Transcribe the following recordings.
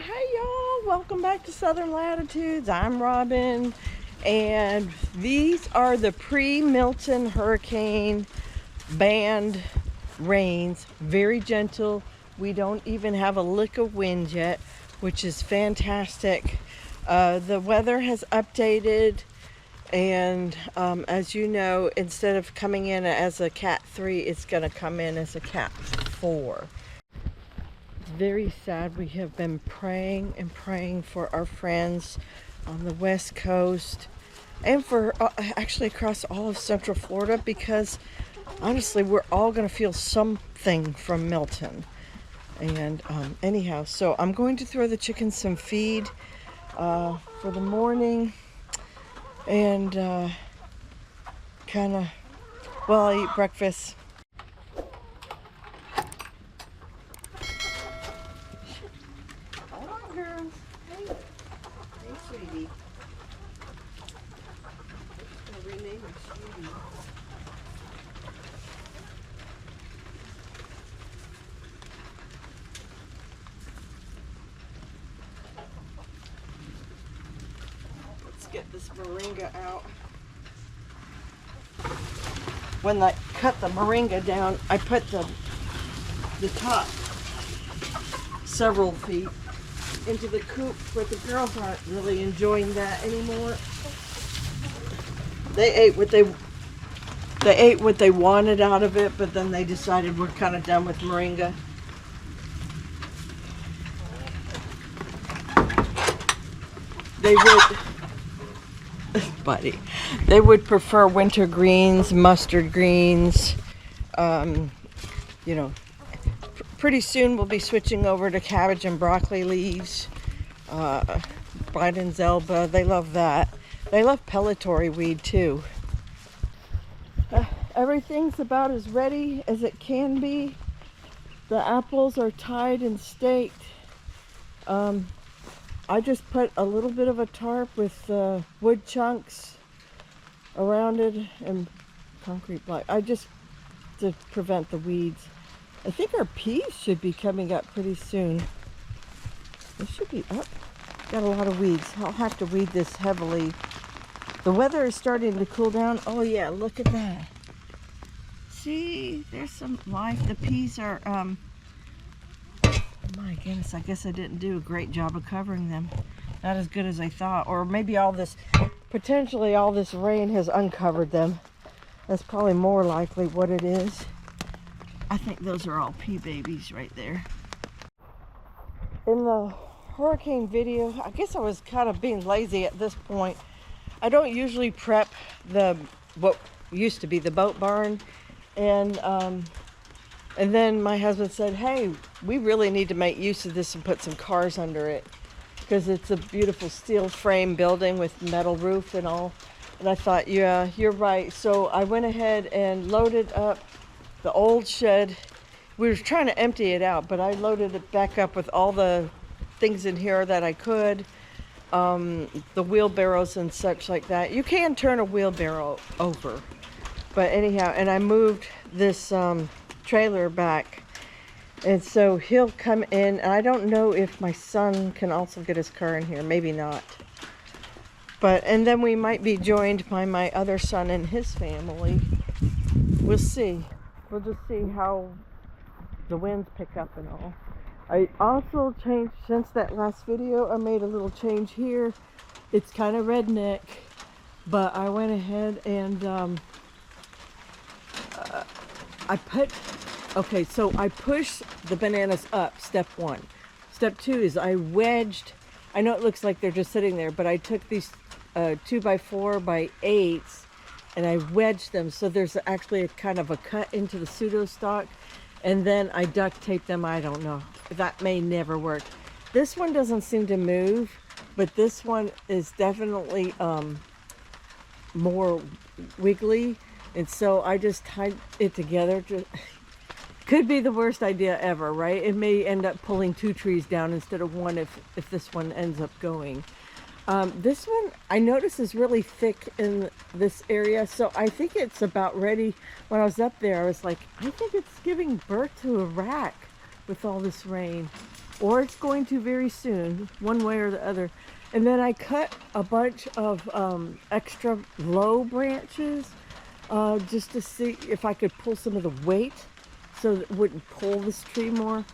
Hey y'all, welcome back to Southern Latitudes. I'm Robin, and these are the pre-Milton hurricane band rains. Very gentle. We don't even have a lick of wind yet, which is fantastic. The weather has updated, and as you know, instead of coming in as a Cat 3, it's going to come in as a Cat 4. It's very sad. We have been praying and praying for our friends on the West Coast and for actually across all of Central Florida, because honestly, we're all going to feel something from Milton. And anyhow, so I'm going to throw the chickens some feed for the morning, and kind of, well, I eat breakfast. Hold on, girls. Hey, hey, sweetie. I'll rename her Sweetie. Let's get this moringa out. When I cut the moringa down, I put the top several feet into the coop, but the girls aren't really enjoying that anymore. They ate what they wanted out of it, but then they decided we're kind of done with moringa. They would, buddy, they would prefer winter greens, mustard greens. You know, pretty soon we'll be switching over to cabbage and broccoli leaves. Biden's elba, they love that. They love pellitory weed too. Everything's about as ready as it can be. The apples are tied and staked. I just put a little bit of a tarp with wood chunks around it and concrete block. To prevent the weeds. I think our peas should be coming up pretty soon. They should be up. Got a lot of weeds. I'll have to weed this heavily. The weather is starting to cool down. Oh yeah, look at that. See, there's some life. The peas are, my goodness, I guess I didn't do a great job of covering them. Not as good as I thought. Or maybe potentially all this rain has uncovered them. That's probably more likely what it is. I think those are all pea babies right there. In the hurricane video, I guess I was kind of being lazy at this point. I don't usually prep what used to be the boat barn, and then my husband said, hey, we really need to make use of this and put some cars under it, because it's a beautiful steel frame building with metal roof and all. And I thought, yeah, you're right. So I went ahead and loaded up the old shed. We were trying to empty it out, but I loaded it back up with all the things in here that I could. The wheelbarrows and such like that. You can turn a wheelbarrow over. But anyhow, and I moved this trailer back. And so he'll come in. And I don't know if my son can also get his car in here. Maybe not. And then we might be joined by my other son and his family. We'll see. We'll just see how the winds pick up and all. I also changed, since that last video, I made a little change here. It's kind of redneck, but I went ahead and I push the bananas up, step one. Step two is I wedged, I know it looks like they're just sitting there, but I took these 2x4x8s and I wedged them so there's actually a kind of a cut into the pseudo stock, and then I duct tape them. I don't know, that may never work. This one doesn't seem to move, but this one is definitely more wiggly, and so I just tied it together. Could be the worst idea ever, right? It may end up pulling 2 trees down instead of one if this one ends up going. This one I notice is really thick in this area, so I think it's about ready. When I was up there, I was like, I think it's giving birth to a rack with all this rain. or it's going to very soon, one way or the other. And then I cut a bunch of extra low branches just to see if I could pull some of the weight so that it wouldn't pull this tree more.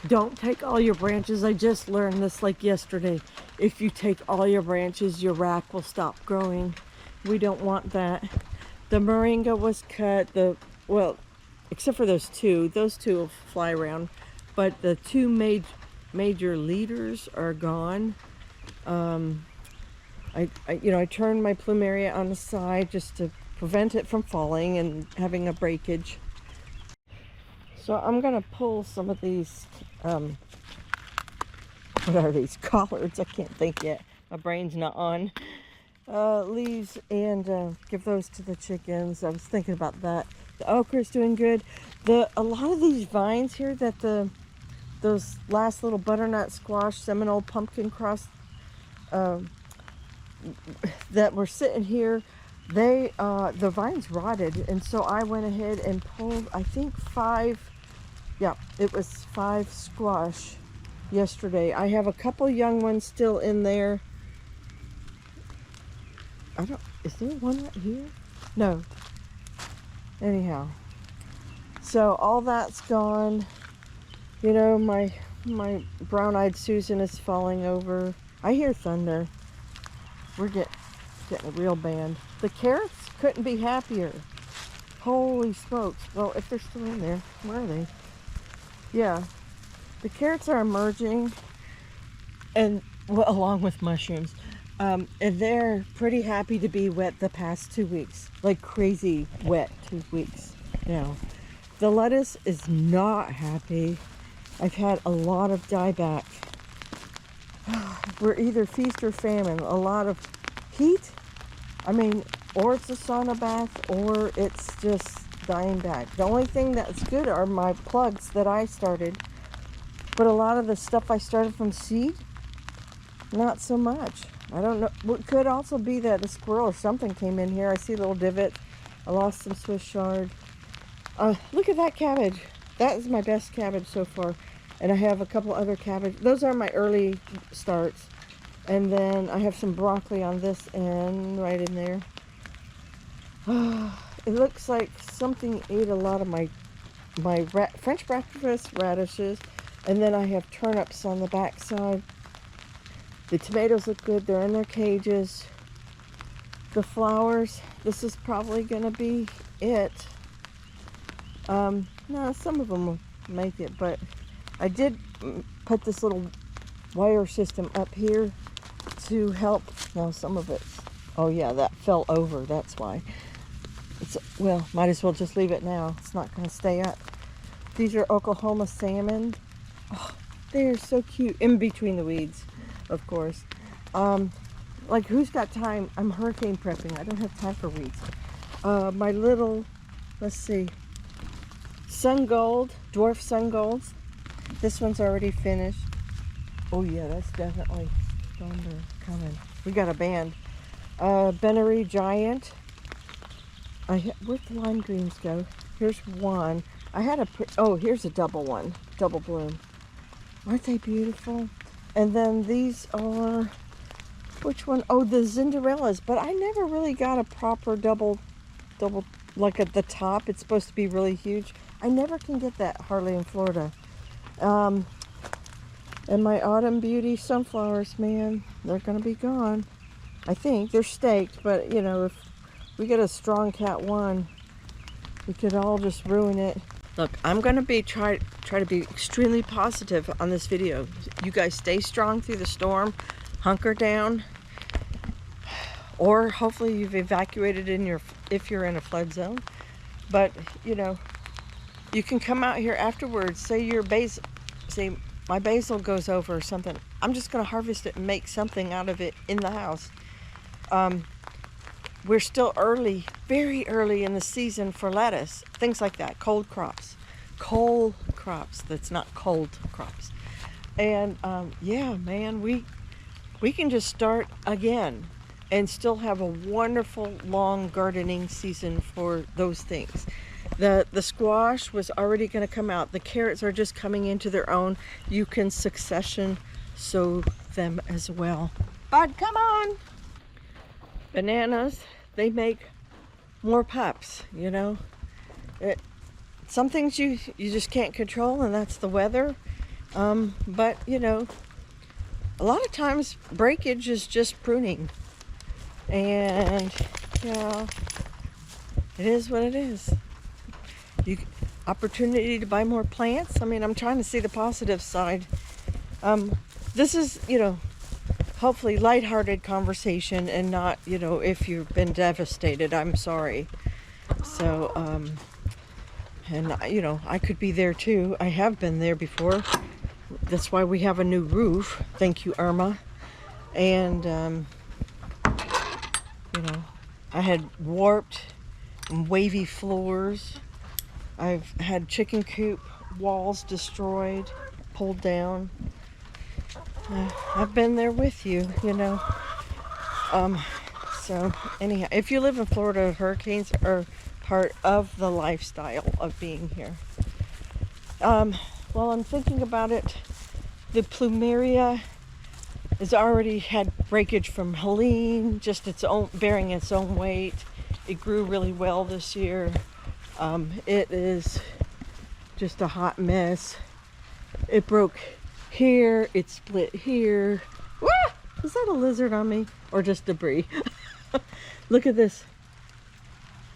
Don't take all your branches. I just learned this like yesterday. If you take all your branches, your rack will stop growing. We don't want that. The moringa was cut, well, except for those two will fly around, but the two major leaders are gone. I turned my plumeria on the side just to prevent it from falling and having a breakage. So I'm gonna pull some of these, what are these, collards? I can't think yet. My brain's not on. Leaves and give those to the chickens. I was thinking about that. The okra's doing good. A lot of these vines here that those last little butternut squash, Seminole pumpkin cross that were sitting here, the vines rotted, and so I went ahead and pulled, I think 5, yeah, it was 5 squash yesterday. I have a couple young ones still in there. Is there one right here? No. Anyhow, so all that's gone. You know, my brown-eyed Susan is falling over. I hear thunder. We're getting a real band. The carrots couldn't be happier. Holy smokes. Well, if they're still in there, where are they? Yeah, the carrots are emerging, and well, along with mushrooms. And they're pretty happy to be wet the past 2 weeks, like crazy wet 2 weeks now. The lettuce is not happy. I've had a lot of dieback. We're either feast or famine. A lot of heat, or it's a sauna bath, or it's just dying back. The only thing that's good are my plugs that I started, but a lot of the stuff I started from seed, not so much. I don't know. It could also be that a squirrel or something came in here. I see a little divot. I lost some Swiss chard. Look at that cabbage. That is my best cabbage so far. And I have a couple other cabbage. Those are my early starts. And then I have some broccoli on this end, right in there. It looks like something ate a lot of my French breakfast radishes. And then I have turnips on the back side. The tomatoes look good. They're in their cages. The flowers, this is probably going to be it. No, some of them will make it, but I did put this little wire system up here to help. Now some of it, oh yeah, that fell over. That's why. Well, might as well just leave it now. It's not going to stay up. These are Oklahoma salmon. Oh, they're so cute. In between the weeds, of course. Like, who's got time? I'm hurricane prepping. I don't have time for weeds. My little, let's see, sun gold, dwarf sun golds. This one's already finished. Oh yeah, that's definitely thunder coming. We got a band. Benary giant. Where'd the lime greens go? Here's one. I had here's a double one. Double bloom. Aren't they beautiful? And then these are, which one? Oh, the Zinderellas. But I never really got a proper double, like at the top. It's supposed to be really huge. I never can get that hardly in Florida. And my Autumn Beauty sunflowers, man, they're going to be gone. I think they're staked, but you know, if we get a strong cat one, we could all just ruin it. Look, I'm going to try to be extremely positive on this video. You guys stay strong through the storm, hunker down, or hopefully you've evacuated if you're in a flood zone. But you know, you can come out here afterwards. Say my basil goes over or something. I'm just going to harvest it and make something out of it in the house. We're still early, very early in the season for lettuce, things like that, cold crops, that's not cold crops. And yeah, man, we can just start again and still have a wonderful long gardening season for those things. The squash was already going to come out. The carrots are just coming into their own. You can succession sow them as well. Bud, come on! Bananas, they make more pups, you know. Some things you just can't control, and that's the weather. But, you know, a lot of times breakage is just pruning. And, yeah, it is what it is. Opportunity to buy more plants. I mean, I'm trying to see the positive side. This is, you know, hopefully lighthearted conversation, and not, you know, if you've been devastated, I'm sorry. So, and you know, I could be there too. I have been there before. That's why we have a new roof. Thank you, Irma. And, you know, I had warped and wavy floors. I've had chicken coop walls destroyed, pulled down. I've been there with you, you know. So anyhow, if you live in Florida, hurricanes are part of the lifestyle of being here. While I'm thinking about it, the plumeria has already had breakage from Helene, just its own, bearing its own weight. It grew really well this year. It is just a hot mess. It broke here, it split here. Wah! Is that a lizard on me? Or just debris? Look at this.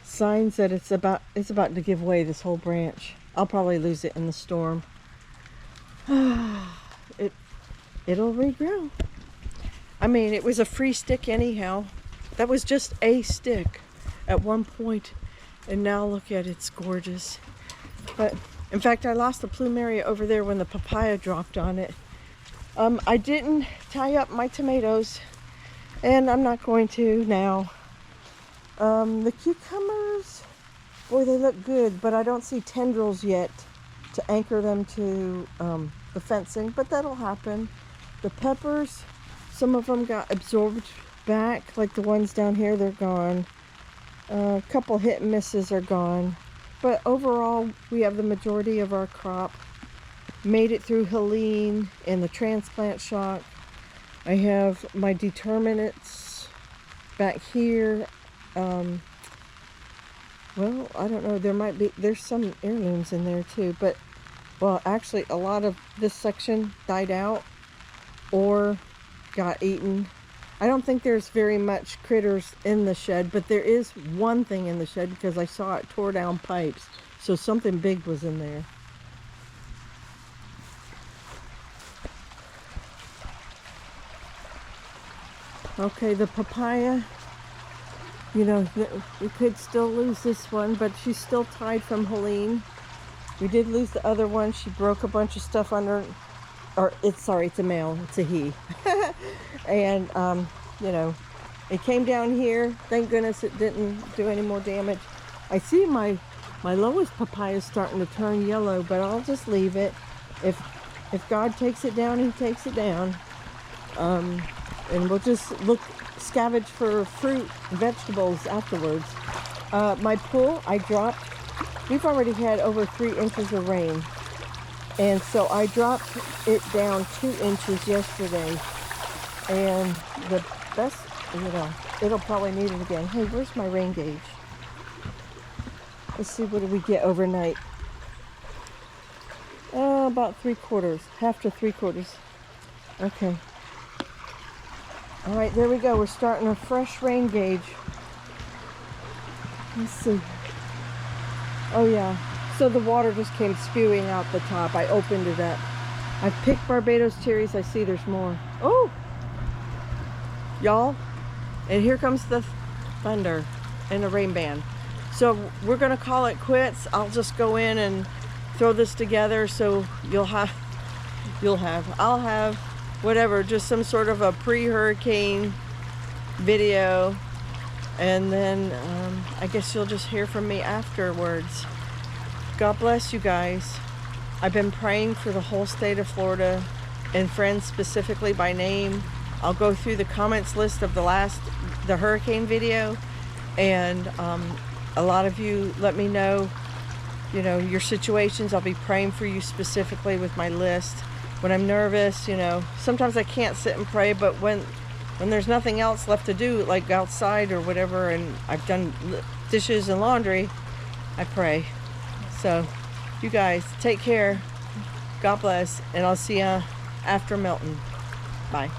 Signs that it's about to give way, this whole branch. I'll probably lose it in the storm. It'll regrow. I mean, it was a free stick anyhow. That was just a stick at one point. And now look at it, it's gorgeous. But in fact, I lost the plumeria over there when the papaya dropped on it. I didn't tie up my tomatoes, and I'm not going to now. The cucumbers, boy, they look good, but I don't see tendrils yet to anchor them to the fencing, but that'll happen. The peppers, some of them got absorbed back, like the ones down here, they're gone. A couple hit and misses are gone. But overall, we have the majority of our crop. Made it through Helene and the transplant shock. I have my determinants back here. Well, I don't know. There's some heirlooms in there too. But, well, actually, a lot of this section died out or got eaten. I don't think there's very much critters in the shed, but there is one thing in the shed because I saw it tore down pipes. So something big was in there. Okay, the papaya, you know, we could still lose this one, but she's still tied from Helene. We did lose the other one. She broke a bunch of stuff under, it's a male, it's a he. And, you know, it came down here. Thank goodness it didn't do any more damage. I see my lowest papaya is starting to turn yellow, but I'll just leave it. If God takes it down, he takes it down. And we'll just scavenge for fruit and vegetables afterwards. My pool, I dropped, we've already had over 3 inches of rain. And so I dropped it down 2 inches yesterday. And the best, you know, it'll probably need it again. Hey, where's my rain gauge? Let's see, what do we get overnight? About 3/4, half to 3/4. Okay. All right, there we go. We're starting a fresh rain gauge. Let's see. Oh yeah. So the water just came spewing out the top. I opened it up. I've picked Barbados cherries. I see there's more. Oh! Y'all, and here comes the thunder and the rain band. So we're gonna call it quits. I'll just go in and throw this together so I'll have whatever, just some sort of a pre-hurricane video, and then I guess you'll just hear from me afterwards. God bless you guys. I've been praying for the whole state of Florida and friends specifically by name. I'll go through the comments list of the hurricane video, and a lot of you let me know you know, your situations. I'll be praying for you specifically with my list. When I'm nervous, you know, sometimes I can't sit and pray, but when there's nothing else left to do, like outside or whatever, and I've done dishes and laundry, I pray. So you guys take care. God bless, and I'll see you after Milton. Bye.